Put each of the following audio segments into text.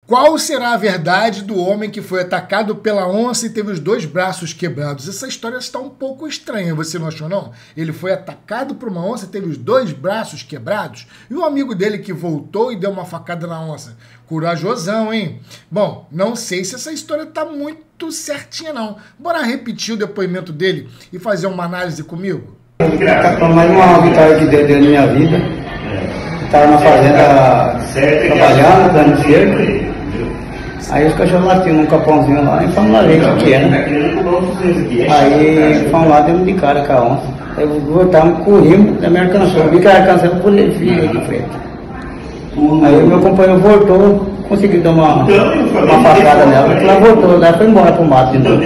Qual será a verdade do homem que foi atacado pela onça e teve os 2 braços quebrados? Essa história está um pouco estranha, você não achou não? Ele foi atacado por uma onça e teve os 2 braços quebrados? E o amigo dele que voltou e deu uma facada na onça? Corajosão, hein? Bom, não sei se essa história está muito certinha não. Bora repetir o depoimento dele e fazer uma análise comigo? Mais uma vitória que deu na minha vida. Estava na fazenda trabalhando, dando cerco. Aí os cachorros latiam num capãozinho lá e fomos lá ver o que era. Aí fomos lá, demos de cara com a onça. Aí voltamos, corrimos, da minha canção. Eu vi que era canção, eu pulei de frente. Aí o meu companheiro voltou, conseguiu dar uma facada nela. Ela voltou, ela foi embora pro mato de novo.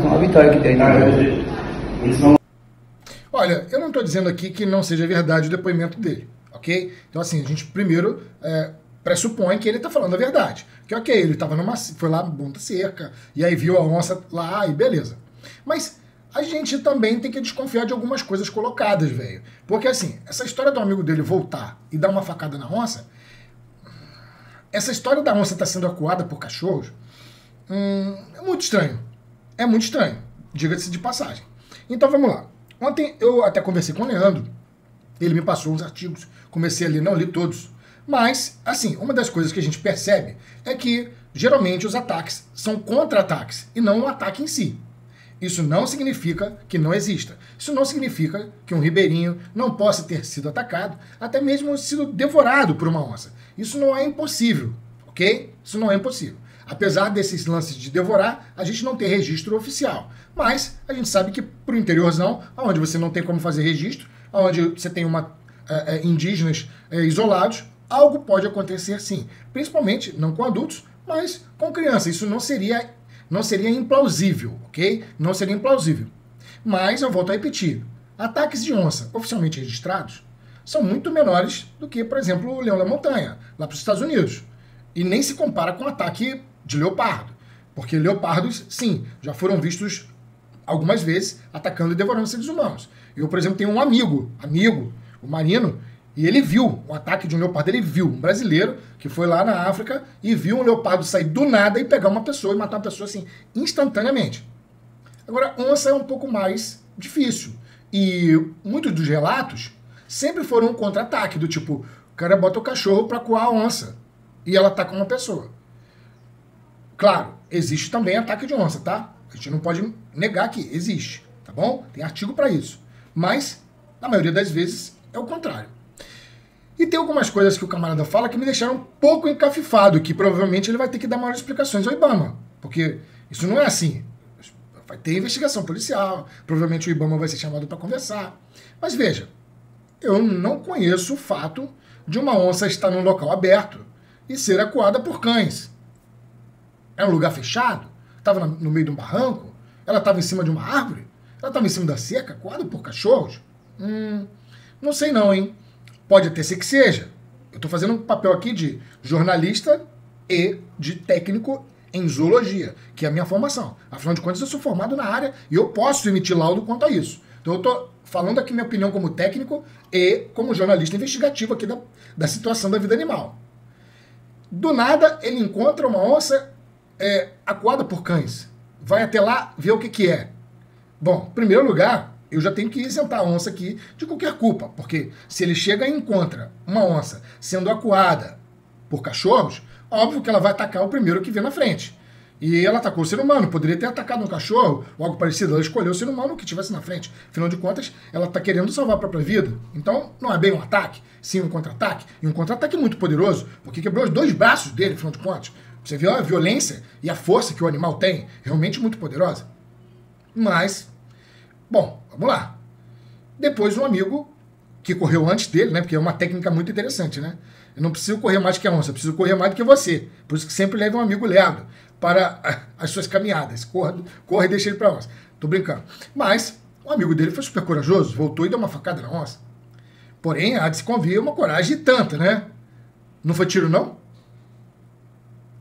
Uma vitória que deu na vida. Olha, eu não estou dizendo aqui que não seja verdade o depoimento dele, ok? Então assim, a gente primeiro pressupõe que ele está falando a verdade. Que ok, ele foi lá no ponta cerca, e aí viu a onça lá e beleza. Mas a gente também tem que desconfiar de algumas coisas colocadas, velho. Porque assim, essa história do amigo dele voltar e dar uma facada na onça, essa história da onça estar sendo acuada por cachorros, é muito estranho. É muito estranho, diga-se de passagem. Então vamos lá. Ontem eu até conversei com o Leandro, ele me passou uns artigos, comecei a ler, não li todos. Mas, assim, uma das coisas que a gente percebe é que, geralmente, os ataques são contra-ataques e não um ataque em si. Isso não significa que não exista. Isso não significa que um ribeirinho não possa ter sido atacado, até mesmo sido devorado por uma onça. Isso não é impossível, ok? Isso não é impossível. Apesar desses lances de devorar, a gente não tem registro oficial. Mas a gente sabe que pro interiorzão, onde você não tem como fazer registro, onde você tem indígenas isolados, algo pode acontecer sim. Principalmente, não com adultos, mas com crianças. Isso não seria implausível, ok? Não seria implausível. Mas eu volto a repetir. Ataques de onça oficialmente registrados são muito menores do que, por exemplo, o leão da montanha, lá para os Estados Unidos. E nem se compara com o ataque de leopardo. Porque leopardos, sim, já foram vistos algumas vezes atacando e devorando seres humanos. Eu, por exemplo, tenho um amigo, o Marino, e ele viu o ataque de um leopardo. Ele viu um brasileiro que foi lá na África e viu um leopardo sair do nada e pegar uma pessoa e matar uma pessoa assim, instantaneamente. Agora, onça é um pouco mais difícil. E muitos dos relatos sempre foram um contra-ataque, do tipo, o cara bota o cachorro para coar a onça e ela ataca uma pessoa. Claro, existe também ataque de onça, tá? A gente não pode negar que existe, tá bom? Tem artigo para isso. Mas, na maioria das vezes, é o contrário. E tem algumas coisas que o camarada fala que me deixaram um pouco encafifado, que provavelmente ele vai ter que dar maiores explicações ao IBAMA. Porque isso não é assim. Vai ter investigação policial, provavelmente o IBAMA vai ser chamado para conversar. Mas veja, eu não conheço o fato de uma onça estar num local aberto e ser acuada por cães. É um lugar fechado? Estava no meio de um barranco? Ela estava em cima de uma árvore? Ela estava em cima da cerca, acuada por cachorros? Não sei não, hein? Pode até ser que seja. Eu estou fazendo um papel aqui de jornalista e de técnico em zoologia, que é a minha formação. Afinal de contas, eu sou formado na área e eu posso emitir laudo quanto a isso. Então eu estou falando aqui minha opinião como técnico e como jornalista investigativo aqui da situação da vida animal. Do nada, ele encontra uma onça acuada por cães. Vai até lá ver o que é. Bom, em primeiro lugar, eu já tenho que isentar a onça aqui de qualquer culpa, porque se ele chega e encontra uma onça sendo acuada por cachorros, óbvio que ela vai atacar o primeiro que vê na frente. E ela atacou o ser humano, poderia ter atacado um cachorro ou algo parecido, ela escolheu o ser humano que estivesse na frente. Afinal de contas, ela está querendo salvar a própria vida. Então, não é bem um ataque, sim um contra-ataque. E um contra-ataque muito poderoso, porque quebrou os 2 braços dele, afinal de contas. Você viu a violência e a força que o animal tem, realmente muito poderosa. Mas, bom, vamos lá. Depois um amigo que correu antes dele, né? Porque é uma técnica muito interessante, né? Eu não preciso correr mais que a onça, eu preciso correr mais do que você. Por isso que sempre leva um amigo lerdo para as suas caminhadas. Corre e deixa ele para a onça. Tô brincando. Mas o amigo dele foi super corajoso, voltou e deu uma facada na onça. Porém, há de se convir uma coragem tanta, né? Não foi tiro, não?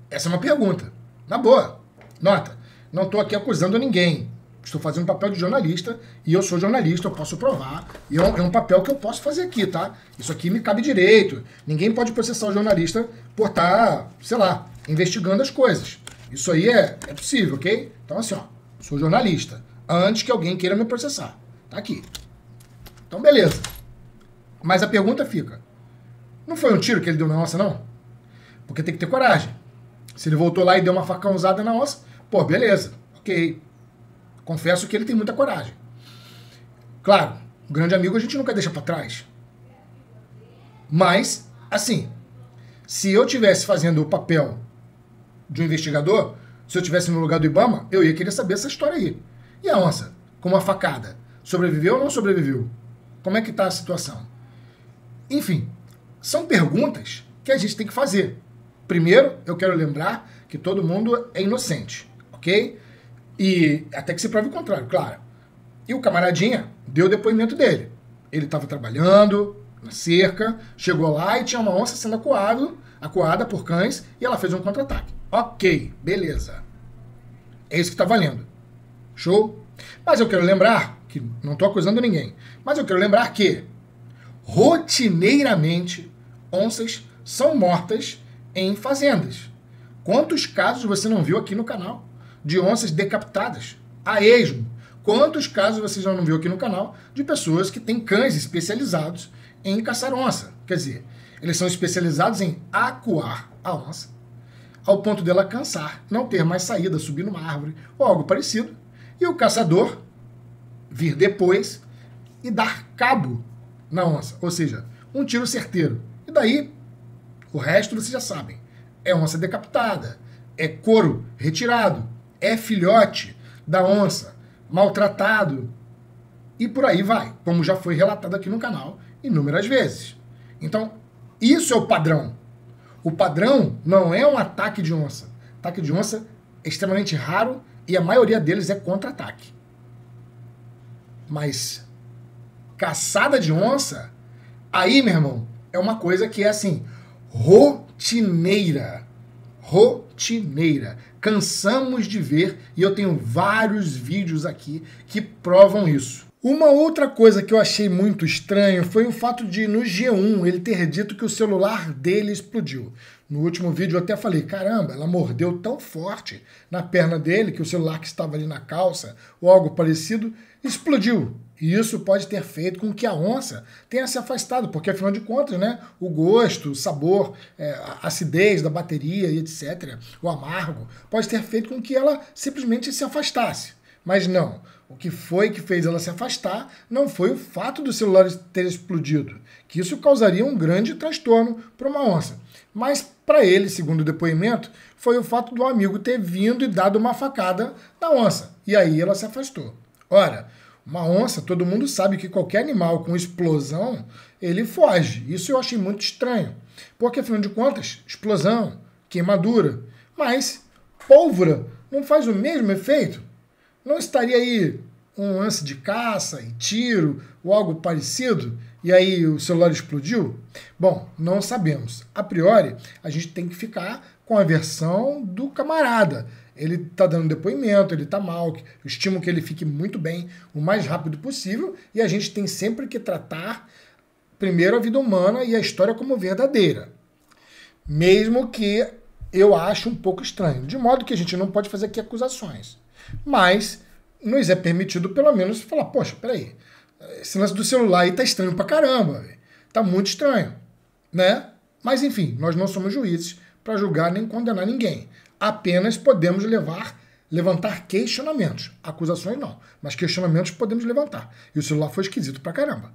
Essa é uma pergunta. Na boa. Nota, não estou aqui acusando ninguém. Estou fazendo um papel de jornalista e eu sou jornalista, eu posso provar. E é um papel que eu posso fazer aqui, tá? Isso aqui me cabe direito. Ninguém pode processar o jornalista por estar, sei lá, investigando as coisas. Isso aí é possível, ok? Então assim, ó, sou jornalista. Antes que alguém queira me processar. Tá aqui. Então beleza. Mas a pergunta fica, não foi um tiro que ele deu na onça, não? Porque tem que ter coragem. Se ele voltou lá e deu uma facãozada na onça, pô, beleza, ok. Confesso que ele tem muita coragem. Claro, o grande amigo a gente nunca deixa pra trás. Mas, assim, se eu tivesse fazendo o papel de um investigador, se eu tivesse no lugar do Ibama, eu ia querer saber essa história aí. E a onça, com uma facada, sobreviveu ou não sobreviveu? Como é que tá a situação? Enfim, são perguntas que a gente tem que fazer. Primeiro, eu quero lembrar que todo mundo é inocente, ok? E até que se prove o contrário, claro. E o camaradinha deu o depoimento dele. Ele estava trabalhando na cerca, chegou lá e tinha uma onça sendo acuada por cães e ela fez um contra-ataque. Ok, beleza. É isso que está valendo. Show? Mas eu quero lembrar, que não estou acusando ninguém, mas eu quero lembrar que rotineiramente onças são mortas em fazendas. Quantos casos você não viu aqui no canal de onças decapitadas a esmo? Quantos casos você já não viu aqui no canal de pessoas que têm cães especializados em caçar onça? Quer dizer, eles são especializados em acuar a onça, ao ponto dela cansar, não ter mais saída, subir numa árvore ou algo parecido, e o caçador vir depois e dar cabo na onça, ou seja, um tiro certeiro. E daí, o resto vocês já sabem. É onça decapitada, é couro retirado, é filhote da onça, maltratado, e por aí vai, como já foi relatado aqui no canal inúmeras vezes. Então, isso é o padrão. O padrão não é um ataque de onça. Ataque de onça é extremamente raro e a maioria deles é contra-ataque. Mas caçada de onça, aí, meu irmão, é uma coisa que é assim, rotineira. Rotineira. Cansamos de ver e eu tenho vários vídeos aqui que provam isso. Uma outra coisa que eu achei muito estranho foi o fato de, no G1, ele ter dito que o celular dele explodiu. No último vídeo eu até falei, caramba, ela mordeu tão forte na perna dele que o celular que estava ali na calça ou algo parecido explodiu. E isso pode ter feito com que a onça tenha se afastado, porque afinal de contas, né, o gosto, o sabor, a acidez da bateria e etc., o amargo, pode ter feito com que ela simplesmente se afastasse. Mas não, o que foi que fez ela se afastar não foi o fato do celular ter explodido, que isso causaria um grande transtorno para uma onça. Mas para ele, segundo o depoimento, foi o fato do amigo ter vindo e dado uma facada na onça, e aí ela se afastou. Ora, uma onça, todo mundo sabe que qualquer animal com explosão, ele foge. Isso eu achei muito estranho, porque afinal de contas, explosão, queimadura, mas pólvora não faz o mesmo efeito? Não estaria aí um lance de caça e tiro ou algo parecido e aí o celular explodiu? Bom, não sabemos. A priori, a gente tem que ficar com a versão do camarada. Ele está dando depoimento, ele está mal, eu estimo que ele fique muito bem o mais rápido possível e a gente tem sempre que tratar primeiro a vida humana e a história como verdadeira. Mesmo que eu ache um pouco estranho. De modo que a gente não pode fazer aqui acusações. Mas nos é permitido pelo menos falar, poxa, peraí, esse lance do celular aí tá estranho pra caramba, véio. Tá muito estranho, né? Mas enfim, nós não somos juízes para julgar nem condenar ninguém. Apenas podemos levantar questionamentos. Acusações não, mas questionamentos podemos levantar. E o celular foi esquisito pra caramba.